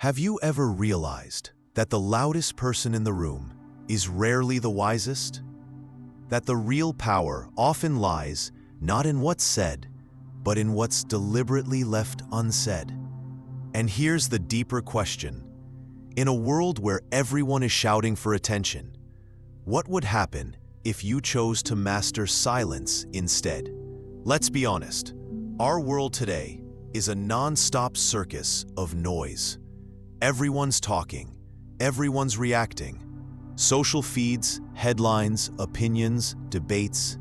Have you ever realized that the loudest person in the room is rarely the wisest? That the real power often lies not in what's said, but in what's deliberately left unsaid? And here's the deeper question. In a world where everyone is shouting for attention, what would happen if you chose to master silence instead? Let's be honest, our world today is a non-stop circus of noise. Everyone's talking, everyone's reacting. Social feeds, headlines, opinions, debates,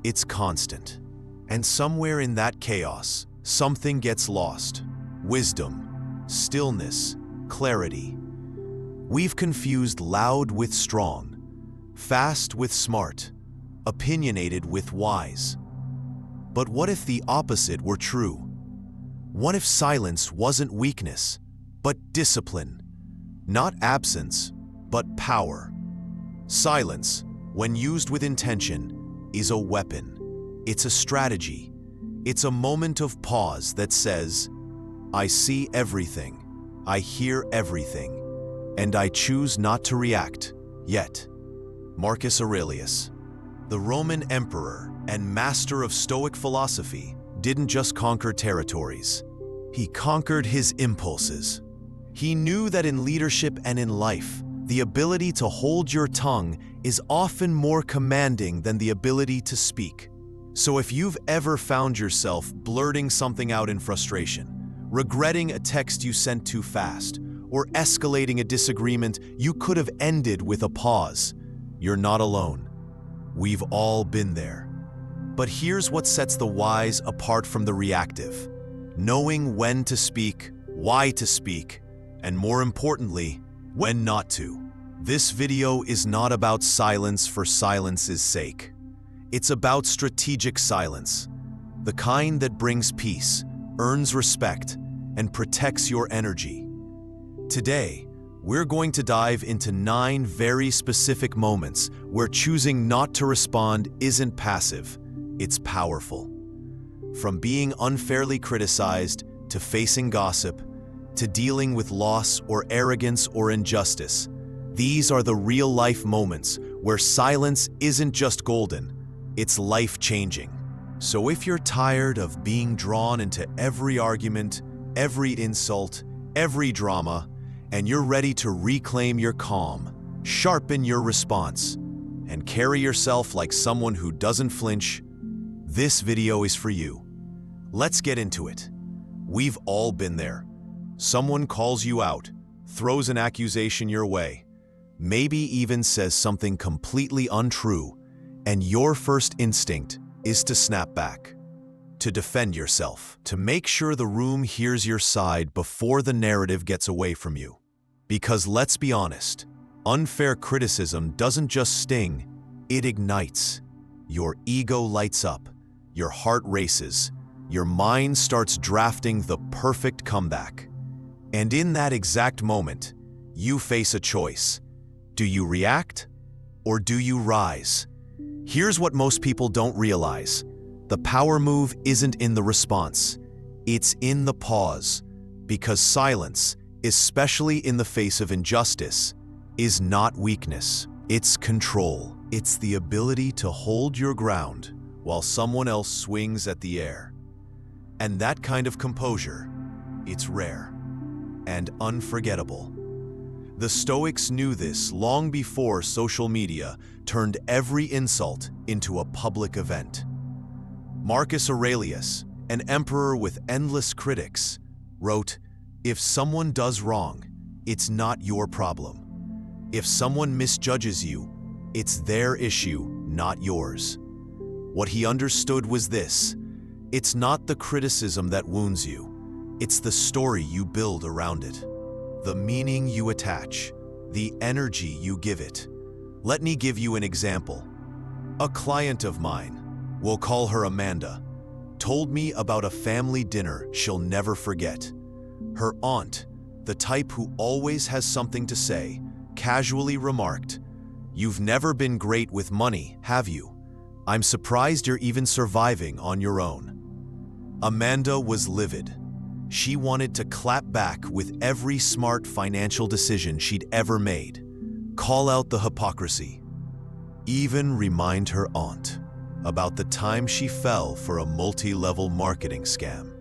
it's constant. And somewhere in that chaos, something gets lost. Wisdom, stillness, clarity. We've confused loud with strong, fast with smart, opinionated with wise. But what if the opposite were true? What if silence wasn't weakness, but discipline? Not absence, but power. Silence, when used with intention, is a weapon. It's a strategy. It's a moment of pause that says, I see everything, I hear everything, and I choose not to react yet. Marcus Aurelius, the Roman emperor and master of Stoic philosophy, didn't just conquer territories. He conquered his impulses. He knew that in leadership and in life, the ability to hold your tongue is often more commanding than the ability to speak. So if you've ever found yourself blurting something out in frustration, regretting a text you sent too fast, or escalating a disagreement you could have ended with a pause, you're not alone. We've all been there. But here's what sets the wise apart from the reactive: knowing when to speak, why to speak, and more importantly, when not to. This video is not about silence for silence's sake. It's about strategic silence, the kind that brings peace, earns respect, and protects your energy. Today, we're going to dive into 9 very specific moments where choosing not to respond isn't passive, it's powerful. From being unfairly criticized, to facing gossip, to dealing with loss or arrogance or injustice, these are the real-life moments where silence isn't just golden, it's life-changing. So if you're tired of being drawn into every argument, every insult, every drama, and you're ready to reclaim your calm, sharpen your response, and carry yourself like someone who doesn't flinch, this video is for you. Let's get into it. We've all been there. Someone calls you out, throws an accusation your way, maybe even says something completely untrue, and your first instinct is to snap back, to defend yourself, to make sure the room hears your side before the narrative gets away from you. Because let's be honest, unfair criticism doesn't just sting, it ignites. Your ego lights up, your heart races, your mind starts drafting the perfect comeback. And in that exact moment, you face a choice. Do you react or do you rise? Here's what most people don't realize. The power move isn't in the response. It's in the pause. Because silence, especially in the face of injustice, is not weakness. It's control. It's the ability to hold your ground while someone else swings at the air. And that kind of composure, it's rare and unforgettable. The Stoics knew this long before social media turned every insult into a public event. Marcus Aurelius, an emperor with endless critics, wrote, "If someone does wrong, it's not your problem. If someone misjudges you, it's their issue, not yours." What he understood was this: it's not the criticism that wounds you, it's the story you build around it, the meaning you attach, the energy you give it. Let me give you an example. A client of mine, we'll call her Amanda, told me about a family dinner she'll never forget. Her aunt, the type who always has something to say, casually remarked, "You've never been great with money, have you? I'm surprised you're even surviving on your own." Amanda was livid. She wanted to clap back with every smart financial decision she'd ever made, call out the hypocrisy, even remind her aunt about the time she fell for a multi-level marketing scam.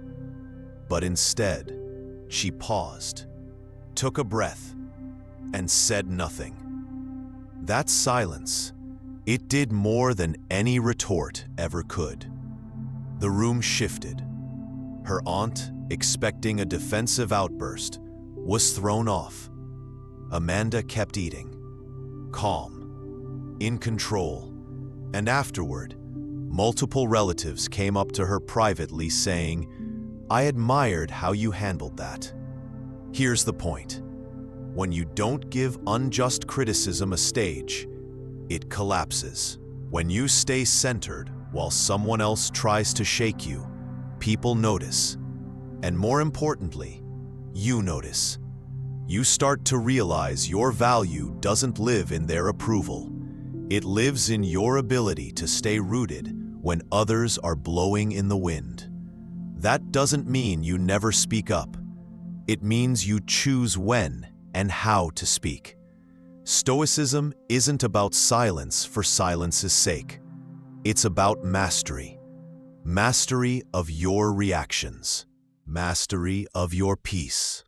But instead, she paused, took a breath, and said nothing. That silence, it did more than any retort ever could. The room shifted. Her aunt, expecting a defensive outburst, was thrown off. Amanda kept eating, calm, in control, and afterward, multiple relatives came up to her privately saying, "I admired how you handled that." Here's the point. When you don't give unjust criticism a stage, it collapses. When you stay centered while someone else tries to shake you, people notice. And more importantly, you notice. You start to realize your value doesn't live in their approval. It lives in your ability to stay rooted when others are blowing in the wind. That doesn't mean you never speak up. It means you choose when and how to speak. Stoicism isn't about silence for silence's sake. It's about mastery. Mastery of your reactions. Mastery of your peace.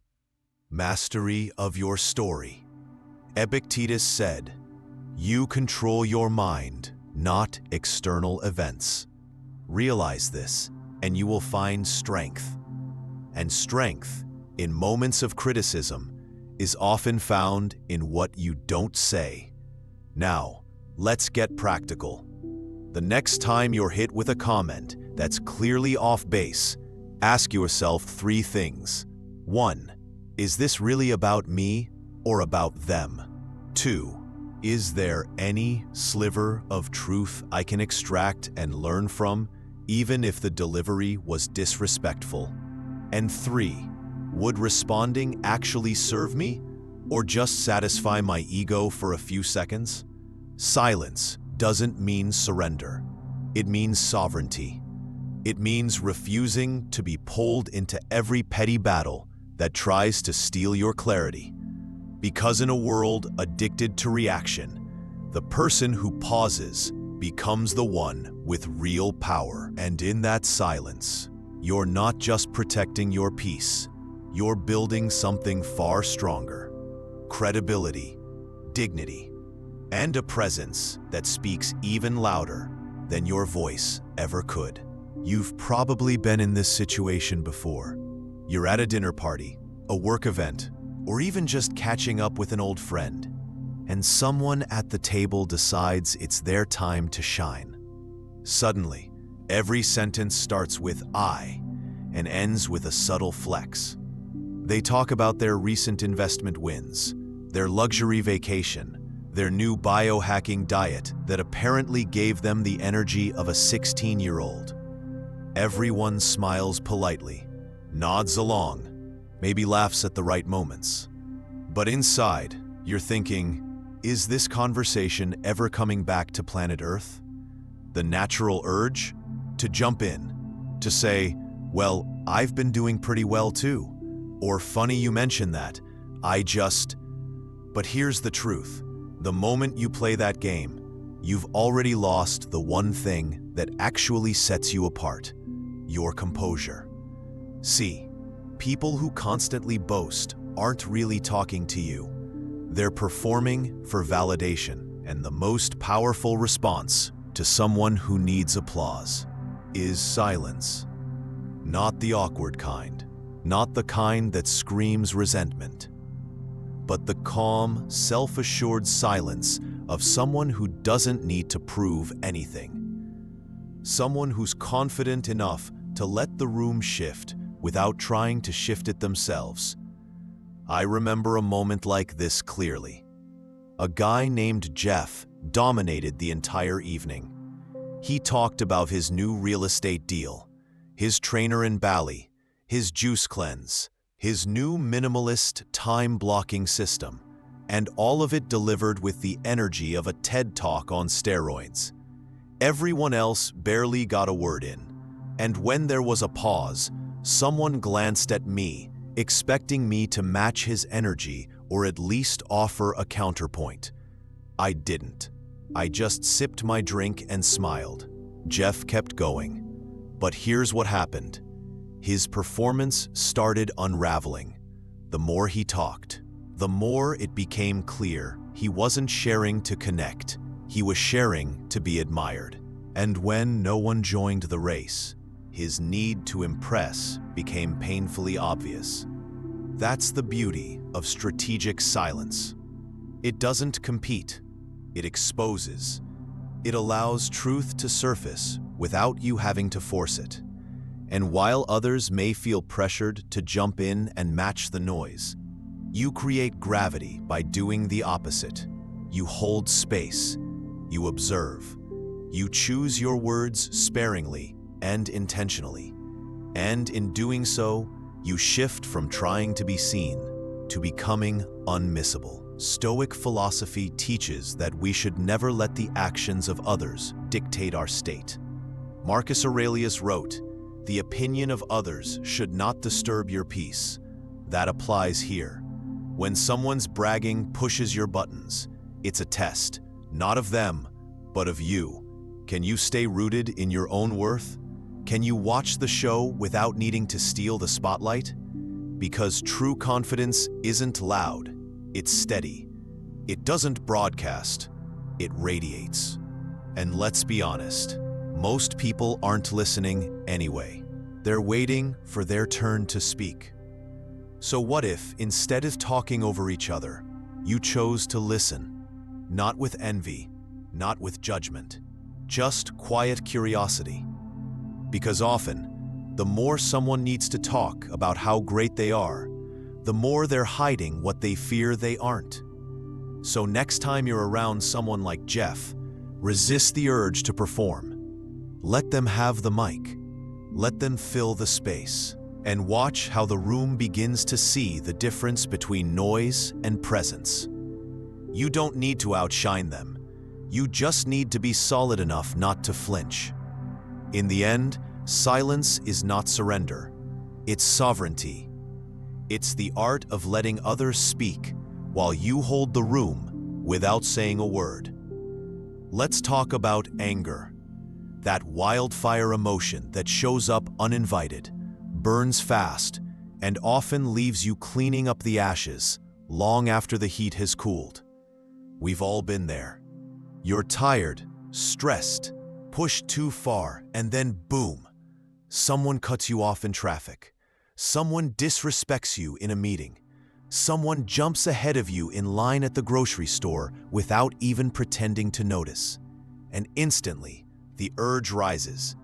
Mastery of your story. Epictetus said, "You control your mind, not external events." Realize this, and you will find strength. And strength, in moments of criticism, is often found in what you don't say. Now, let's get practical. The next time you're hit with a comment that's clearly off base, ask yourself 3 things. 1. Is this really about me or about them? 2. Is there any sliver of truth I can extract and learn from, even if the delivery was disrespectful? And 3. Would responding actually serve me, or just satisfy my ego for a few seconds? Silence doesn't mean surrender. It means sovereignty. It means refusing to be pulled into every petty battle that tries to steal your clarity. Because in a world addicted to reaction, the person who pauses becomes the one with real power. And in that silence, you're not just protecting your peace, you're building something far stronger. Credibility, dignity, and a presence that speaks even louder than your voice ever could. You've probably been in this situation before. You're at a dinner party, a work event, or even just catching up with an old friend, and someone at the table decides it's their time to shine. Suddenly, every sentence starts with "I" and ends with a subtle flex. They talk about their recent investment wins, their luxury vacation, their new biohacking diet that apparently gave them the energy of a 16-year-old. Everyone smiles politely, nods along, maybe laughs at the right moments. But inside, you're thinking, is this conversation ever coming back to planet Earth? The natural urge? To jump in, to say, "Well, I've been doing pretty well too." Or, "Funny you mention that, But here's the truth. The moment you play that game, you've already lost the one thing that actually sets you apart: your composure. See, people who constantly boast aren't really talking to you. They're performing for validation, and the most powerful response to someone who needs applause is silence. Not the awkward kind, not the kind that screams resentment, but the calm, self-assured silence of someone who doesn't need to prove anything. Someone who's confident enough to let the room shift without trying to shift it themselves. I remember a moment like this clearly. A guy named Jeff dominated the entire evening. He talked about his new real estate deal, his trainer in Bali, his juice cleanse, his new minimalist time-blocking system, and all of it delivered with the energy of a TED Talk on steroids. Everyone else barely got a word in, and when there was a pause, Someone glanced at me, expecting me to match his energy or at least offer a counterpoint. I didn't. I just sipped my drink and smiled. Jeff kept going. But here's what happened. His performance started unraveling. The more he talked, the more it became clear he wasn't sharing to connect. He was sharing to be admired. And when no one joined the race, his need to impress became painfully obvious. That's the beauty of strategic silence. It doesn't compete. It exposes. It allows truth to surface without you having to force it. And while others may feel pressured to jump in and match the noise, you create gravity by doing the opposite. You hold space. You observe. You choose your words sparingly and intentionally. And in doing so, you shift from trying to be seen to becoming unmissable. Stoic philosophy teaches that we should never let the actions of others dictate our state. Marcus Aurelius wrote, "The opinion of others should not disturb your peace." That applies here. When someone's bragging pushes your buttons, it's a test, not of them, but of you. Can you stay rooted in your own worth? Can you watch the show without needing to steal the spotlight? Because true confidence isn't loud, it's steady. It doesn't broadcast, it radiates. And let's be honest, most people aren't listening anyway. They're waiting for their turn to speak. So what if, instead of talking over each other, you chose to listen? Not with envy, not with judgment, just quiet curiosity. Because often, the more someone needs to talk about how great they are, the more they're hiding what they fear they aren't. So next time you're around someone like Jeff, resist the urge to perform. Let them have the mic. Let them fill the space. And watch how the room begins to see the difference between noise and presence. You don't need to outshine them. You just need to be solid enough not to flinch. In the end, silence is not surrender. It's sovereignty. It's the art of letting others speak while you hold the room without saying a word. Let's talk about anger. That wildfire emotion that shows up uninvited, burns fast, and often leaves you cleaning up the ashes long after the heat has cooled. We've all been there. You're tired, stressed, pushed too far, and then boom, someone cuts you off in traffic. Someone disrespects you in a meeting. Someone jumps ahead of you in line at the grocery store without even pretending to notice. And instantly, the urge rises.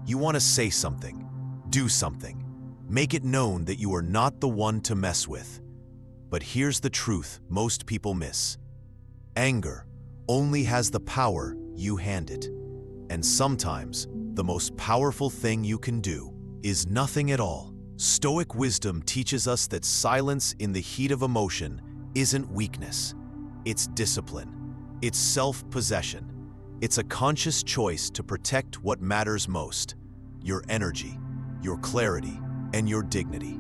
You want to say something, do something. Make it known that you are not the one to mess with. But here's the truth most people miss. Anger only has the power you hand it. And sometimes, the most powerful thing you can do is nothing at all. Stoic wisdom teaches us that silence in the heat of emotion isn't weakness. It's discipline. It's self-possession. It's a conscious choice to protect what matters most: your energy, your clarity, and your dignity.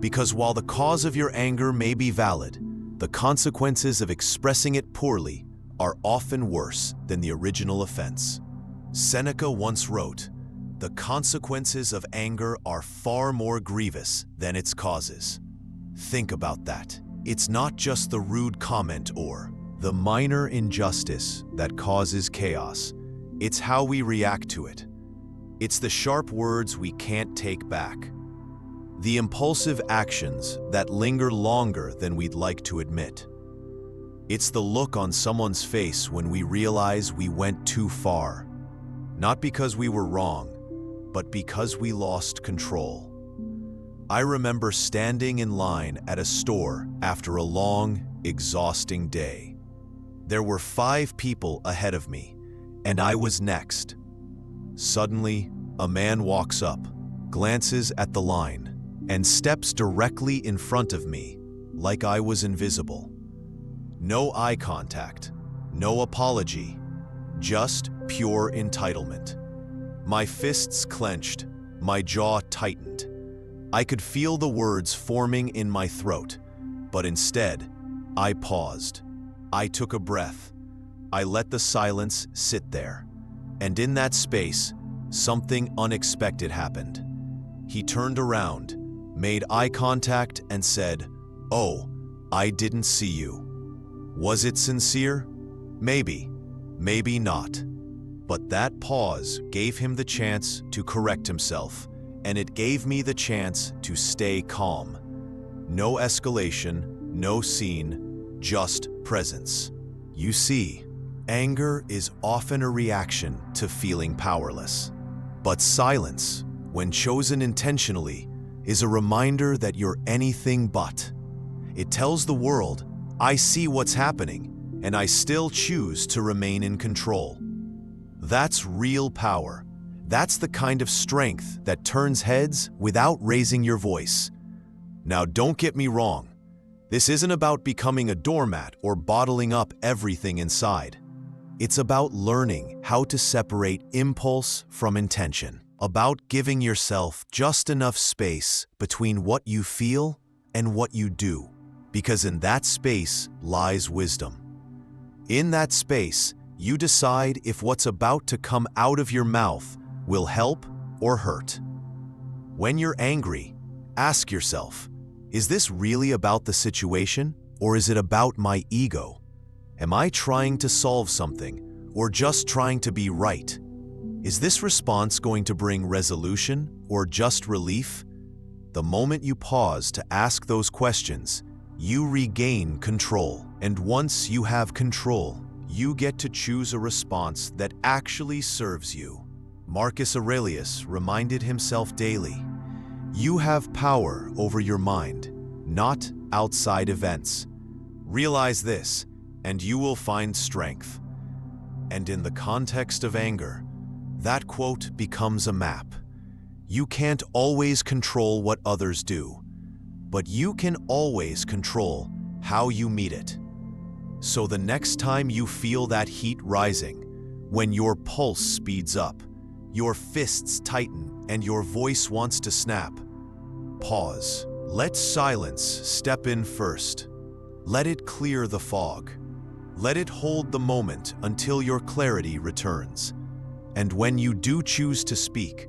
Because while the cause of your anger may be valid, the consequences of expressing it poorly are often worse than the original offense. Seneca once wrote, "The consequences of anger are far more grievous than its causes." Think about that. It's not just the rude comment or the minor injustice that causes chaos. It's how we react to it. It's the sharp words we can't take back. The impulsive actions that linger longer than we'd like to admit. It's the look on someone's face when we realize we went too far. Not because we were wrong, but because we lost control. I remember standing in line at a store after a long, exhausting day. There were 5 people ahead of me, and I was next. Suddenly, a man walks up, glances at the line, and steps directly in front of me, like I was invisible. No eye contact, no apology, just pure entitlement. My fists clenched, my jaw tightened. I could feel the words forming in my throat, but instead, I paused. I took a breath. I let the silence sit there. And in that space, something unexpected happened. He turned around, made eye contact, and said, "Oh, I didn't see you." Was it sincere? Maybe, maybe not. But that pause gave him the chance to correct himself, and it gave me the chance to stay calm. No escalation, no scene, just presence. You see, anger is often a reaction to feeling powerless. But silence, when chosen intentionally, is a reminder that you're anything but. It tells the world, I see what's happening, and I still choose to remain in control. That's real power. That's the kind of strength that turns heads without raising your voice. Now, don't get me wrong. This isn't about becoming a doormat or bottling up everything inside. It's about learning how to separate impulse from intention, about giving yourself just enough space between what you feel and what you do, because in that space lies wisdom. In that space, you decide if what's about to come out of your mouth will help or hurt. When you're angry, ask yourself, is this really about the situation, or is it about my ego? Am I trying to solve something, or just trying to be right? Is this response going to bring resolution, or just relief? The moment you pause to ask those questions, you regain control. And once you have control, you get to choose a response that actually serves you. Marcus Aurelius reminded himself daily, you have power over your mind, not outside events. Realize this, and you will find strength. And in the context of anger, that quote becomes a map. You can't always control what others do, but you can always control how you meet it. So the next time you feel that heat rising, when your pulse speeds up, your fists tighten, and your voice wants to snap, pause. Let silence step in first. Let it clear the fog. Let it hold the moment until your clarity returns. And when you do choose to speak,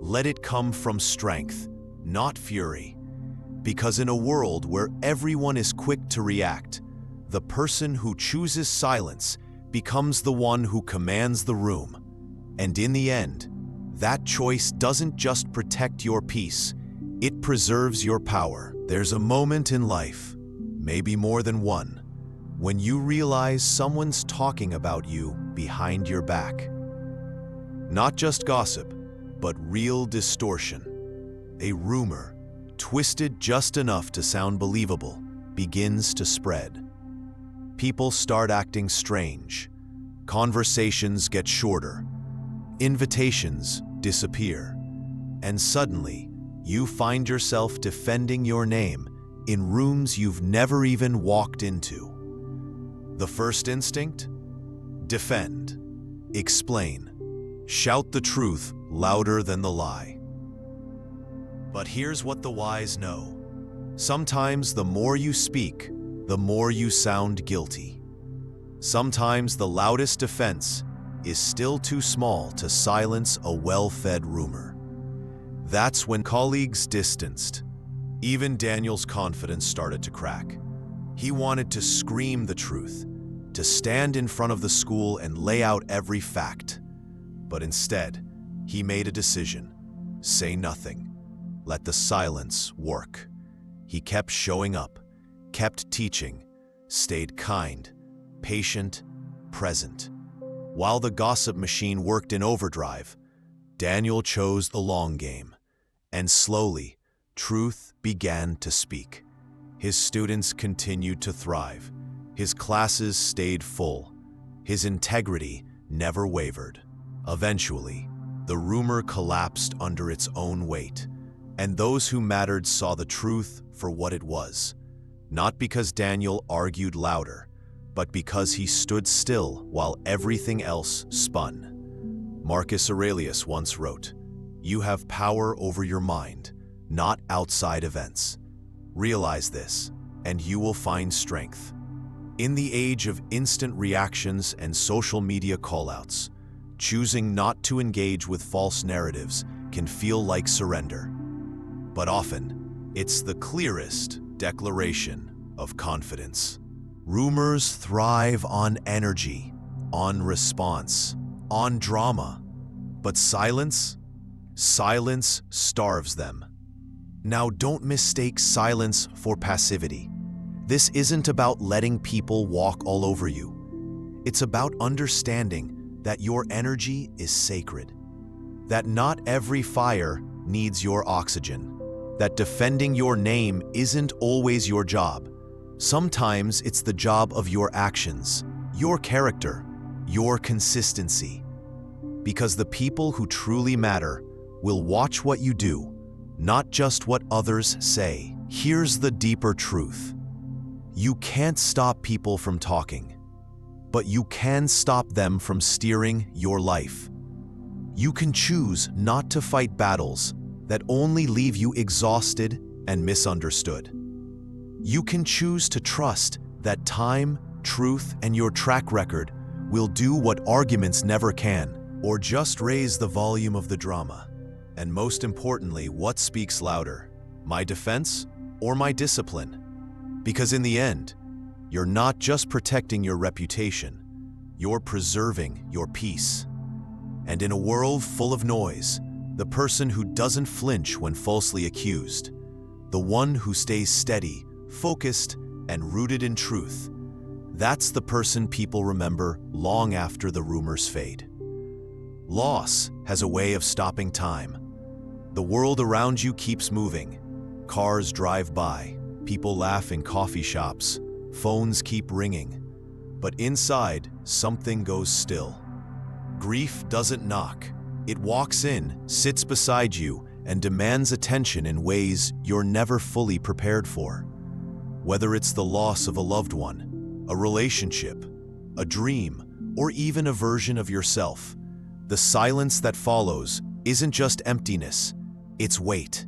let it come from strength, not fury. Because in a world where everyone is quick to react, the person who chooses silence becomes the one who commands the room. And in the end, that choice doesn't just protect your peace, it preserves your power. There's a moment in life, maybe more than one, when you realize someone's talking about you behind your back. Not just gossip, but real distortion. A rumor, twisted just enough to sound believable, begins to spread. People start acting strange. Conversations get shorter. Invitations disappear. And suddenly, you find yourself defending your name in rooms you've never even walked into. The first instinct? Defend. Explain. Shout the truth louder than the lie. But here's what the wise know. Sometimes the more you speak, the more you sound guilty. Sometimes the loudest defense is still too small to silence a well-fed rumor. That's when colleagues distanced. Even Daniel's confidence started to crack. He wanted to scream the truth, to stand in front of the school and lay out every fact. But instead, he made a decision. Say nothing. Let the silence work. He kept showing up, kept teaching, stayed kind, patient, present. While the gossip machine worked in overdrive, Daniel chose the long game. And slowly, truth began to speak. His students continued to thrive. His classes stayed full. His integrity never wavered. Eventually, the rumor collapsed under its own weight, and those who mattered saw the truth for what it was. Not because Daniel argued louder, but because he stood still while everything else spun. Marcus Aurelius once wrote, "You have power over your mind, not outside events. Realize this, and you will find strength. In the age of instant reactions and social media callouts, choosing not to engage with false narratives can feel like surrender. But often, it's the clearest declaration of confidence. Rumors thrive on energy, on response, on drama. But silence starves them. Now, don't mistake silence for passivity. This isn't about letting people walk all over you. It's about understanding that your energy is sacred, that not every fire needs your oxygen, that defending your name isn't always your job. Sometimes it's the job of your actions, your character, your consistency. Because the people who truly matter will watch what you do, not just what others say. Here's the deeper truth. You can't stop people from talking, but you can stop them from steering your life. You can choose not to fight battles that only leave you exhausted and misunderstood. You can choose to trust that time, truth, and your track record will do what arguments never can, or just raise the volume of the drama. And most importantly, what speaks louder, my defense or my discipline? Because in the end, you're not just protecting your reputation, you're preserving your peace. And in a world full of noise, the person who doesn't flinch when falsely accused, the one who stays steady, focused, and rooted in truth, that's the person people remember long after the rumors fade. Loss has a way of stopping time. The world around you keeps moving. Cars drive by, people laugh in coffee shops, phones keep ringing. But inside, something goes still. Grief doesn't knock. It walks in, sits beside you, and demands attention in ways you're never fully prepared for. Whether it's the loss of a loved one, a relationship, a dream, or even a version of yourself, the silence that follows isn't just emptiness, it's weight.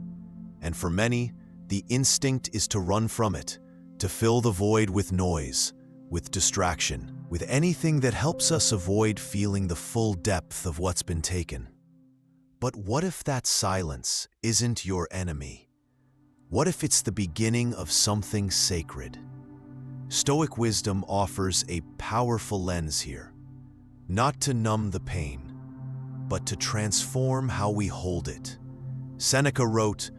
And for many, the instinct is to run from it, to fill the void with noise, with distraction, with anything that helps us avoid feeling the full depth of what's been taken. But what if that silence isn't your enemy? What if it's the beginning of something sacred? Stoic wisdom offers a powerful lens here, not to numb the pain, but to transform how we hold it. Seneca wrote,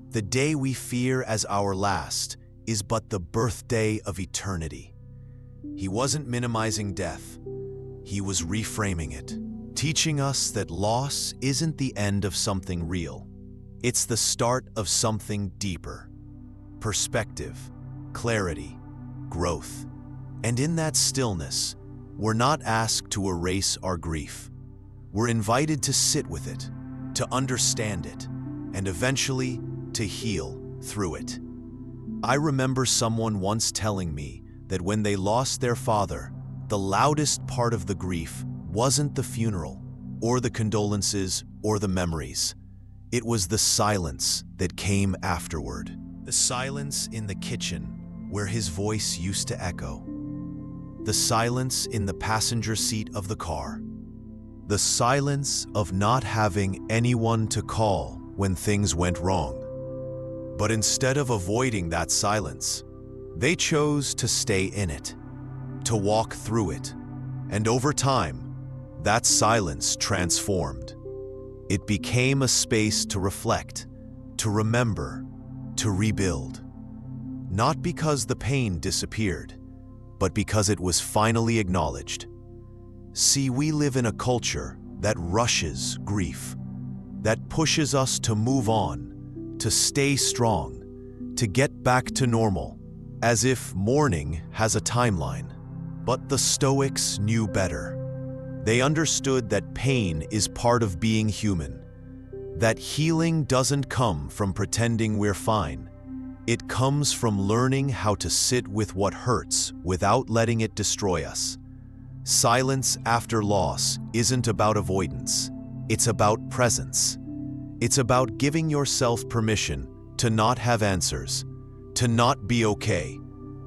"The day we fear as our last is but the birthday of eternity." He wasn't minimizing death. He was reframing it, teaching us that loss isn't the end of something real. It's the start of something deeper. Perspective, clarity, growth. And in that stillness, we're not asked to erase our grief. We're invited to sit with it, to understand it, and eventually to heal through it. I remember someone once telling me that when they lost their father, the loudest part of the grief wasn't the funeral, or the condolences, or the memories. It was the silence that came afterward. The silence in the kitchen, where his voice used to echo. The silence in the passenger seat of the car. The silence of not having anyone to call when things went wrong. But instead of avoiding that silence, they chose to stay in it, to walk through it. And over time, that silence transformed. It became a space to reflect, to remember, to rebuild. Not because the pain disappeared, but because it was finally acknowledged. See, we live in a culture that rushes grief, that pushes us to move on, to stay strong, to get back to normal, as if mourning has a timeline. But the Stoics knew better. They understood that pain is part of being human, that healing doesn't come from pretending we're fine. It comes from learning how to sit with what hurts without letting it destroy us. Silence after loss isn't about avoidance, it's about presence. It's about giving yourself permission to not have answers, to not be okay,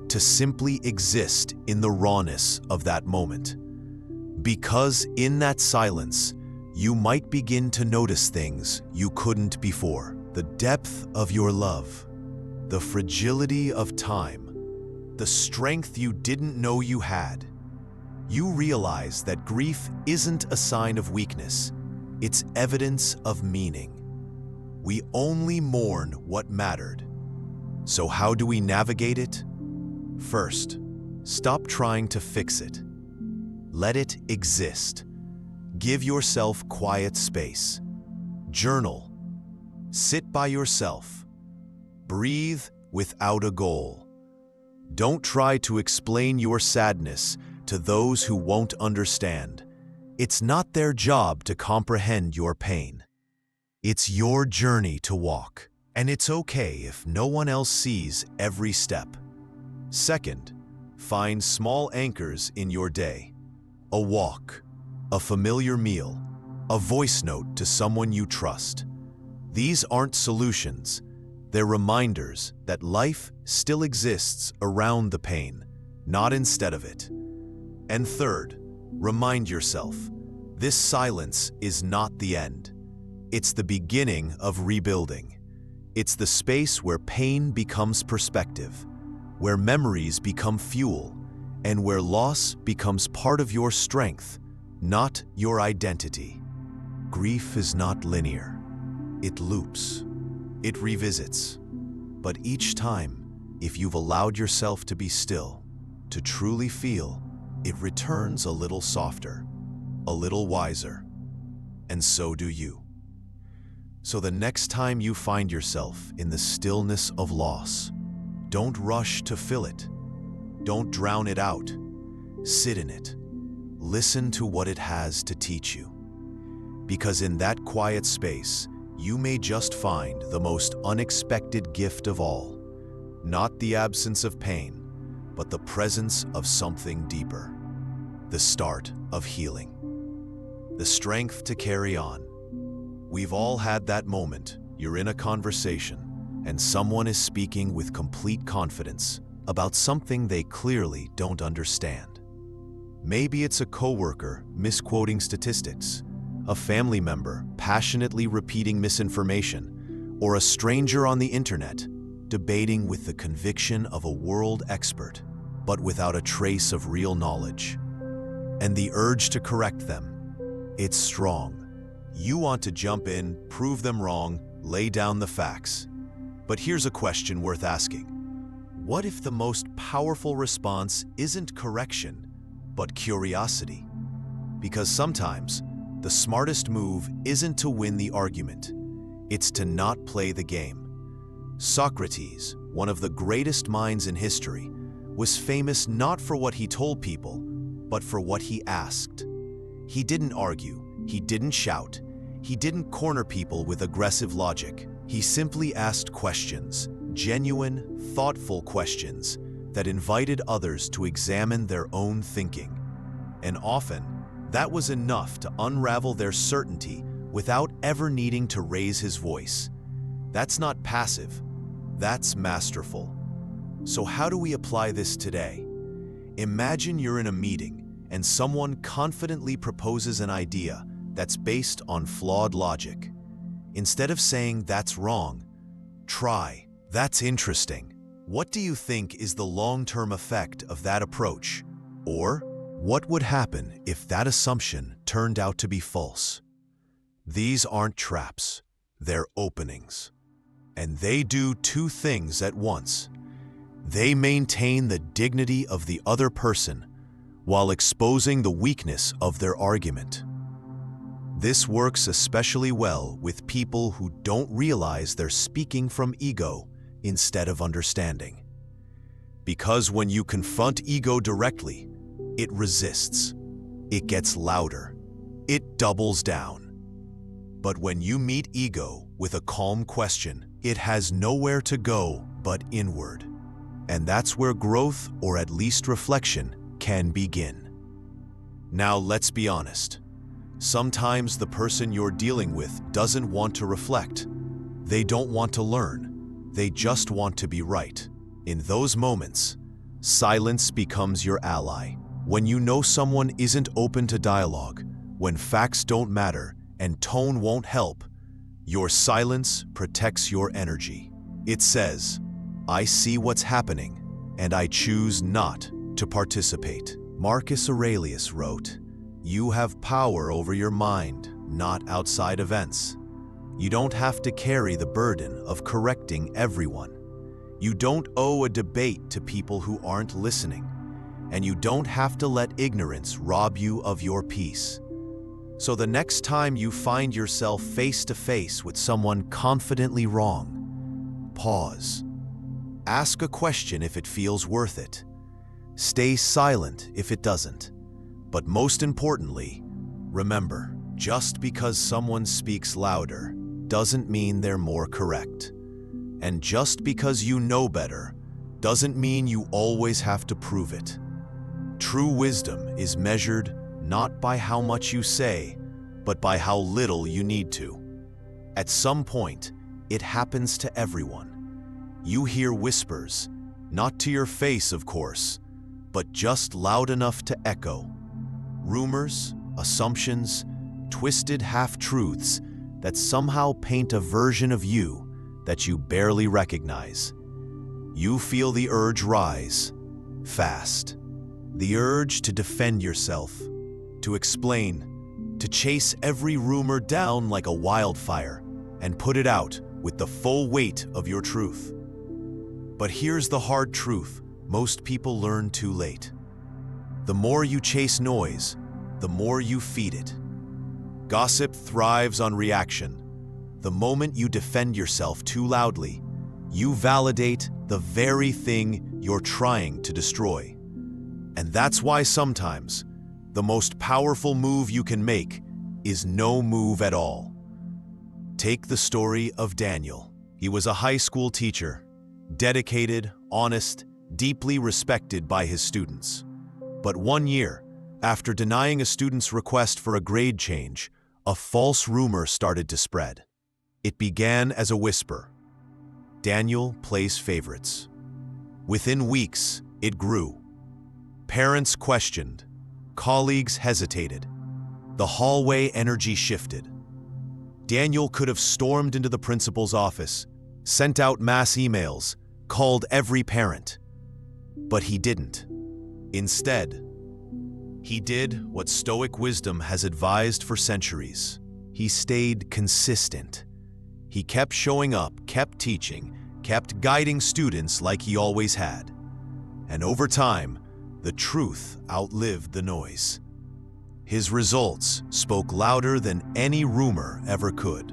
to simply exist in the rawness of that moment. Because in that silence, you might begin to notice things you couldn't before. The depth of your love, the fragility of time, the strength you didn't know you had. You realize that grief isn't a sign of weakness, it's evidence of meaning. We only mourn what mattered. So how do we navigate it? First, stop trying to fix it. Let it exist. Give yourself quiet space. Journal. Sit by yourself. Breathe without a goal. Don't try to explain your sadness to those who won't understand. It's not their job to comprehend your pain. It's your journey to walk, and it's okay if no one else sees every step. Second, find small anchors in your day. A walk, a familiar meal, a voice note to someone you trust. These aren't solutions. They're reminders that life still exists around the pain, not instead of it. And third, remind yourself, this silence is not the end. It's the beginning of rebuilding. It's the space where pain becomes perspective, where memories become fuel, and where loss becomes part of your strength, not your identity. Grief is not linear. It loops. It revisits. But each time, if you've allowed yourself to be still, to truly feel, it returns a little softer, a little wiser. And so do you. So the next time you find yourself in the stillness of loss, don't rush to fill it. Don't drown it out. Sit in it. Listen to what it has to teach you. Because in that quiet space, you may just find the most unexpected gift of all. Not the absence of pain, but the presence of something deeper. The start of healing. The strength to carry on. We've all had that moment. You're in a conversation, and someone is speaking with complete confidence about something they clearly don't understand. Maybe it's a coworker misquoting statistics, a family member passionately repeating misinformation, or a stranger on the internet debating with the conviction of a world expert, but without a trace of real knowledge. And the urge to correct them, it's strong. You want to jump in, prove them wrong, lay down the facts. But here's a question worth asking. What if the most powerful response isn't correction, but curiosity? Because sometimes, the smartest move isn't to win the argument. It's to not play the game. Socrates, one of the greatest minds in history, was famous not for what he told people, but for what he asked. He didn't argue, he didn't shout, he didn't corner people with aggressive logic. He simply asked questions, genuine, thoughtful questions that invited others to examine their own thinking. And often, that was enough to unravel their certainty without ever needing to raise his voice. That's not passive, that's masterful. So how do we apply this today? Imagine you're in a meeting and someone confidently proposes an idea that's based on flawed logic. Instead of saying that's wrong, try, that's interesting. What do you think is the long-term effect of that approach? Or, what would happen if that assumption turned out to be false? These aren't traps, they're openings. And they do two things at once. They maintain the dignity of the other person while exposing the weakness of their argument. This works especially well with people who don't realize they're speaking from ego instead of understanding. Because when you confront ego directly, it resists, it gets louder, it doubles down. But when you meet ego with a calm question, it has nowhere to go but inward. And that's where growth, or at least reflection, can begin. Now let's be honest. Sometimes the person you're dealing with doesn't want to reflect. They don't want to learn. They just want to be right. In those moments, silence becomes your ally. When you know someone isn't open to dialogue, when facts don't matter and tone won't help, your silence protects your energy. It says, I see what's happening, and I choose not to participate. Marcus Aurelius wrote, you have power over your mind, not outside events. You don't have to carry the burden of correcting everyone. You don't owe a debate to people who aren't listening, and you don't have to let ignorance rob you of your peace. So the next time you find yourself face to face with someone confidently wrong, pause. Ask a question if it feels worth it. Stay silent if it doesn't. But most importantly, remember, just because someone speaks louder doesn't mean they're more correct. And just because you know better doesn't mean you always have to prove it. True wisdom is measured not by how much you say, but by how little you need to. At some point, it happens to everyone. You hear whispers, not to your face, of course, but just loud enough to echo. Rumors, assumptions, twisted half-truths that somehow paint a version of you that you barely recognize. You feel the urge rise, fast. The urge to defend yourself, to explain, to chase every rumor down like a wildfire and put it out with the full weight of your truth. But here's the hard truth most people learn too late. The more you chase noise, the more you feed it. Gossip thrives on reaction. The moment you defend yourself too loudly, you validate the very thing you're trying to destroy. And that's why sometimes the most powerful move you can make is no move at all. Take the story of Daniel. He was a high school teacher, dedicated, honest, deeply respected by his students. But one year, after denying a student's request for a grade change, a false rumor started to spread. It began as a whisper. Daniel plays favorites. Within weeks, it grew. Parents questioned. Colleagues hesitated. The hallway energy shifted. Daniel could have stormed into the principal's office, sent out mass emails, called every parent. But he didn't. Instead, he did what Stoic wisdom has advised for centuries. He stayed consistent. He kept showing up, kept teaching, kept guiding students like he always had. And over time, the truth outlived the noise. His results spoke louder than any rumor ever could.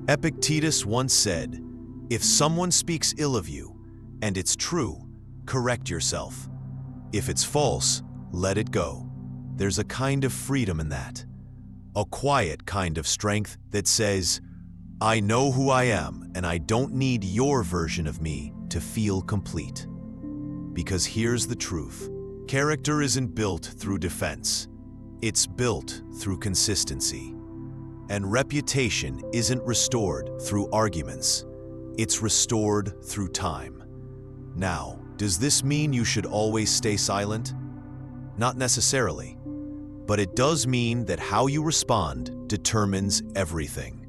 Epictetus once said, "If someone speaks ill of you, and it's true, correct yourself. If it's false, let it go." There's a kind of freedom in that. A quiet kind of strength that says, I know who I am, and I don't need your version of me to feel complete. Because here's the truth. Character isn't built through defense. It's built through consistency. And reputation isn't restored through arguments. It's restored through time. Now, does this mean you should always stay silent? Not necessarily. But it does mean that how you respond determines everything.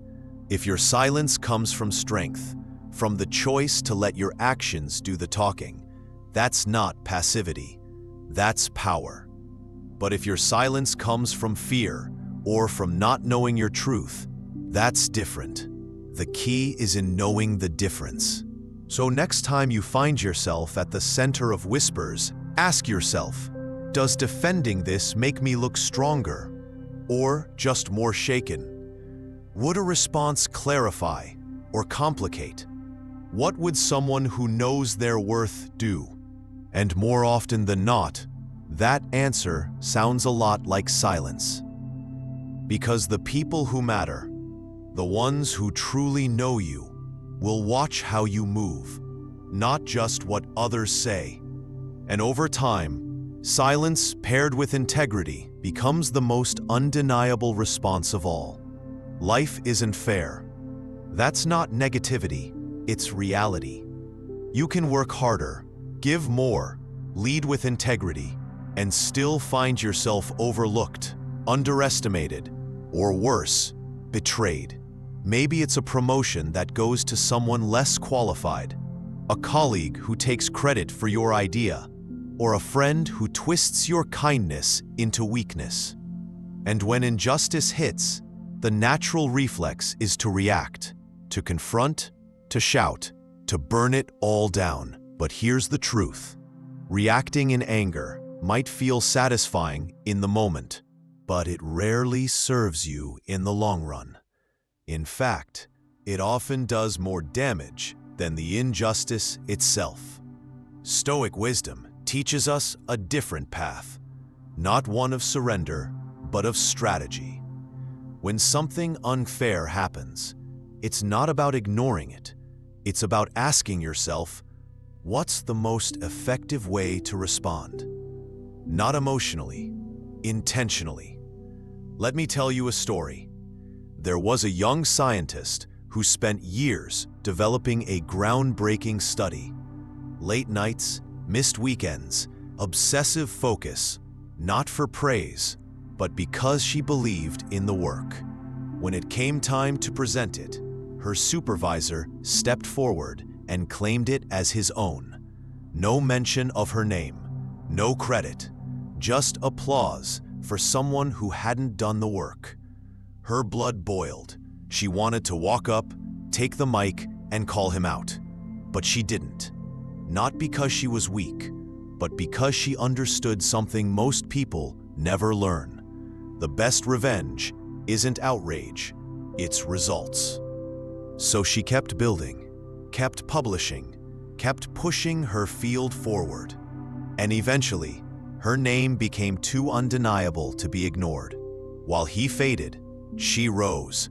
If your silence comes from strength, from the choice to let your actions do the talking, that's not passivity. That's power. But if your silence comes from fear or from not knowing your truth, that's different. The key is in knowing the difference. So next time you find yourself at the center of whispers, ask yourself, does defending this make me look stronger or just more shaken? Would a response clarify or complicate? What would someone who knows their worth do? And more often than not, that answer sounds a lot like silence. Because the people who matter, the ones who truly know you, will watch how you move, not just what others say. And over time, Silence paired with integrity becomes the most undeniable response of all. Life isn't fair. That's not negativity, it's reality. You can work harder, give more, lead with integrity, and still find yourself overlooked, underestimated, or worse, betrayed. Maybe it's a promotion that goes to someone less qualified, a colleague who takes credit for your idea, or a friend who twists your kindness into weakness. And when injustice hits, the natural reflex is to react, to confront, to shout, to burn it all down. But here's the truth. Reacting in anger might feel satisfying in the moment, but it rarely serves you in the long run. In fact, it often does more damage than the injustice itself. Stoic wisdom teaches us a different path, not one of surrender, but of strategy. When something unfair happens, it's not about ignoring it. It's about asking yourself, what's the most effective way to respond? Not emotionally, intentionally. Let me tell you a story. There was a young scientist who spent years developing a groundbreaking study. Late nights, missed weekends, obsessive focus, not for praise, but because she believed in the work. When it came time to present it, her supervisor stepped forward and claimed it as his own. No mention of her name, no credit, just applause for someone who hadn't done the work. Her blood boiled. She wanted to walk up, take the mic, and call him out. But she didn't. Not because she was weak, but because she understood something most people never learn. The best revenge isn't outrage, it's results. So she kept building, kept publishing, kept pushing her field forward. And eventually, her name became too undeniable to be ignored. While he faded, she rose,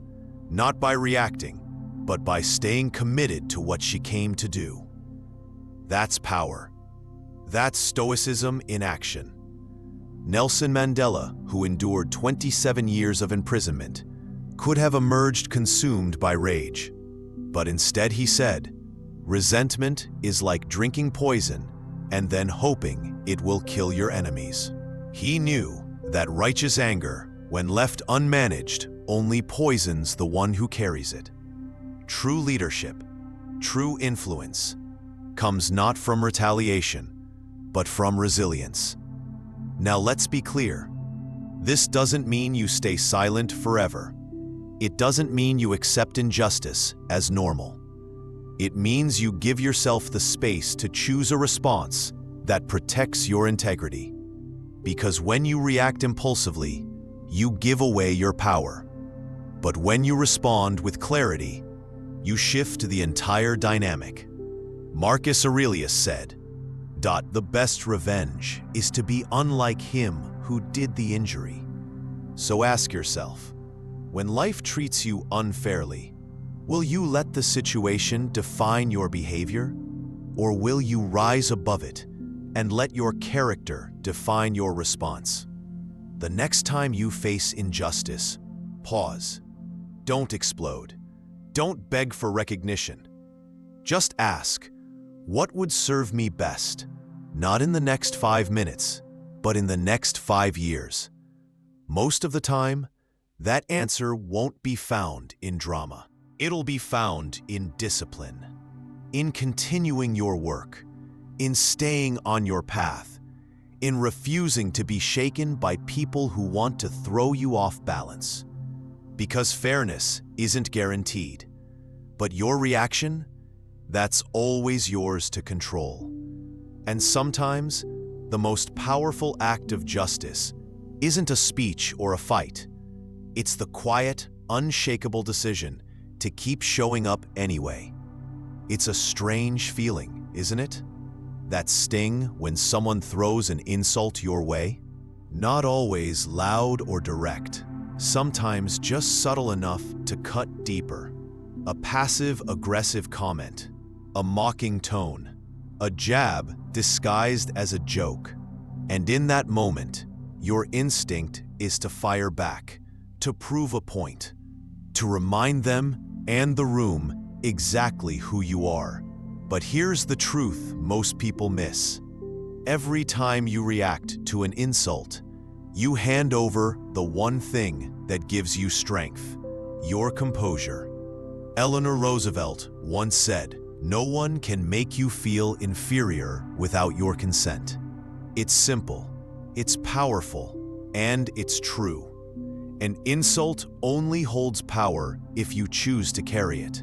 not by reacting, but by staying committed to what she came to do. That's power. That's stoicism in action. Nelson Mandela, who endured 27 years of imprisonment, could have emerged consumed by rage. But instead he said, resentment is like drinking poison and then hoping it will kill your enemies. He knew that righteous anger, when left unmanaged, only poisons the one who carries it. True leadership, true influence, comes not from retaliation, but from resilience. Now let's be clear. This doesn't mean you stay silent forever. It doesn't mean you accept injustice as normal. It means you give yourself the space to choose a response that protects your integrity. Because when you react impulsively, you give away your power. But when you respond with clarity, you shift the entire dynamic. Marcus Aurelius said, "The best revenge is to be unlike him who did the injury." So ask yourself, when life treats you unfairly, will you let the situation define your behavior? Or will you rise above it and let your character define your response? The next time you face injustice, pause. Don't explode. Don't beg for recognition. Just ask, what would serve me best? Not in the next 5 minutes, but in the next 5 years. Most of the time, that answer won't be found in drama. It'll be found in discipline, in continuing your work, in staying on your path, in refusing to be shaken by people who want to throw you off balance. Because fairness isn't guaranteed, but your reaction, that's always yours to control. And sometimes, the most powerful act of justice isn't a speech or a fight. It's the quiet, unshakable decision to keep showing up anyway. It's a strange feeling, isn't it? That sting when someone throws an insult your way? Not always loud or direct, sometimes just subtle enough to cut deeper. A passive-aggressive comment, a mocking tone, a jab disguised as a joke. And in that moment, your instinct is to fire back, to prove a point, to remind them and the room exactly who you are. But here's the truth most people miss. Every time you react to an insult, you hand over the one thing that gives you strength, your composure. Eleanor Roosevelt once said, "No one can make you feel inferior without your consent." It's simple, it's powerful, and it's true. An insult only holds power if you choose to carry it.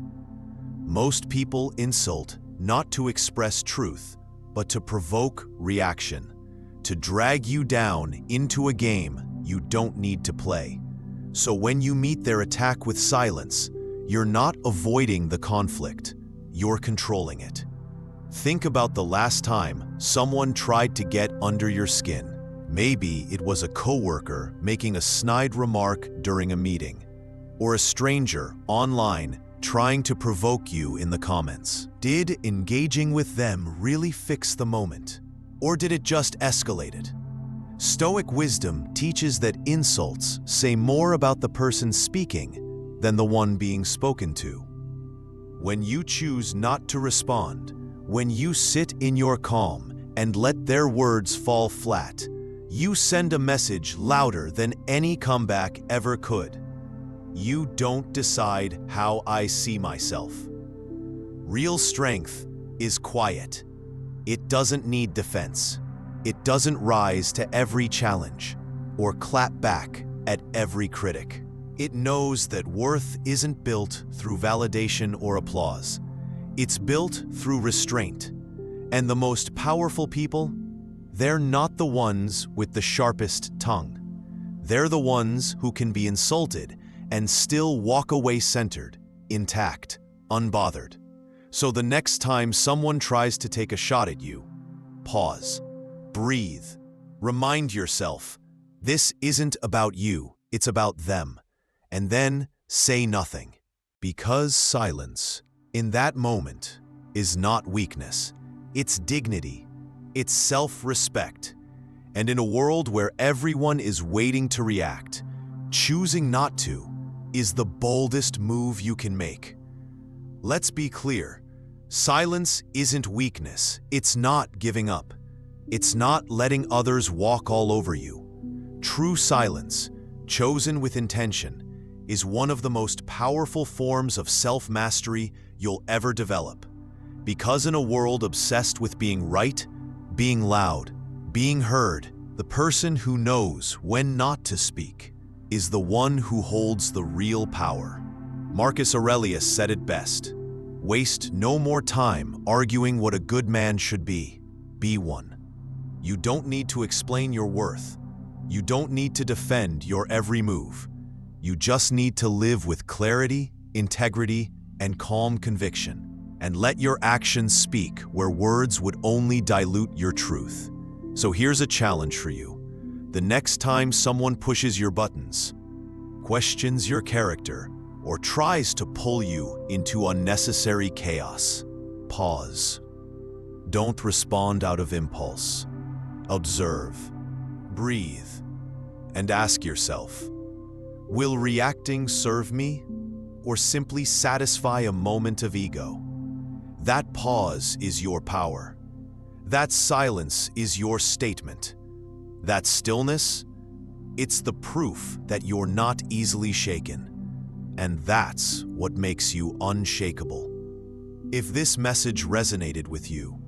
Most people insult not to express truth, but to provoke reaction, to drag you down into a game you don't need to play. So when you meet their attack with silence, you're not avoiding the conflict, you're controlling it. Think about the last time someone tried to get under your skin. Maybe it was a coworker making a snide remark during a meeting, or a stranger online trying to provoke you in the comments. Did engaging with them really fix the moment? Or did it just escalate it? Stoic wisdom teaches that insults say more about the person speaking than the one being spoken to. When you choose not to respond, when you sit in your calm and let their words fall flat, you send a message louder than any comeback ever could. You don't decide how I see myself. Real strength is quiet. It doesn't need defense. It doesn't rise to every challenge or clap back at every critic. It knows that worth isn't built through validation or applause. It's built through restraint. And the most powerful people, they're not the ones with the sharpest tongue. They're the ones who can be insulted and still walk away centered, intact, unbothered. So the next time someone tries to take a shot at you, pause, breathe, remind yourself, this isn't about you, it's about them. And then say nothing. Because silence, in that moment, is not weakness. It's dignity. It's self-respect. And in a world where everyone is waiting to react, choosing not to is the boldest move you can make. Let's be clear. Silence isn't weakness. It's not giving up. It's not letting others walk all over you. True silence, chosen with intention, is one of the most powerful forms of self-mastery you'll ever develop. Because in a world obsessed with being right, being loud, being heard, the person who knows when not to speak is the one who holds the real power. Marcus Aurelius said it best, "Waste no more time arguing what a good man should be. Be one." You don't need to explain your worth. You don't need to defend your every move. You just need to live with clarity, integrity, and calm conviction. And let your actions speak where words would only dilute your truth. So here's a challenge for you. The next time someone pushes your buttons, questions your character, or tries to pull you into unnecessary chaos, pause. Don't respond out of impulse. Observe, breathe, and ask yourself, will reacting serve me or simply satisfy a moment of ego? That pause is your power. That silence is your statement. That stillness, it's the proof that you're not easily shaken. And that's what makes you unshakable. If this message resonated with you,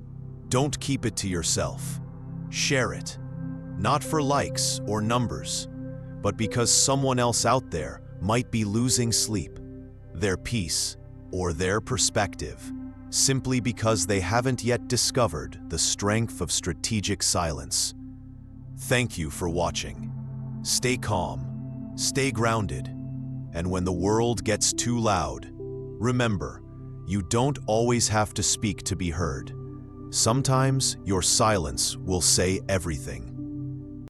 don't keep it to yourself. Share it, not for likes or numbers, but because someone else out there might be losing sleep, their peace, or their perspective, simply because they haven't yet discovered the strength of strategic silence. Thank you for watching. Stay calm, stay grounded, and when the world gets too loud, remember, you don't always have to speak to be heard. Sometimes your silence will say everything.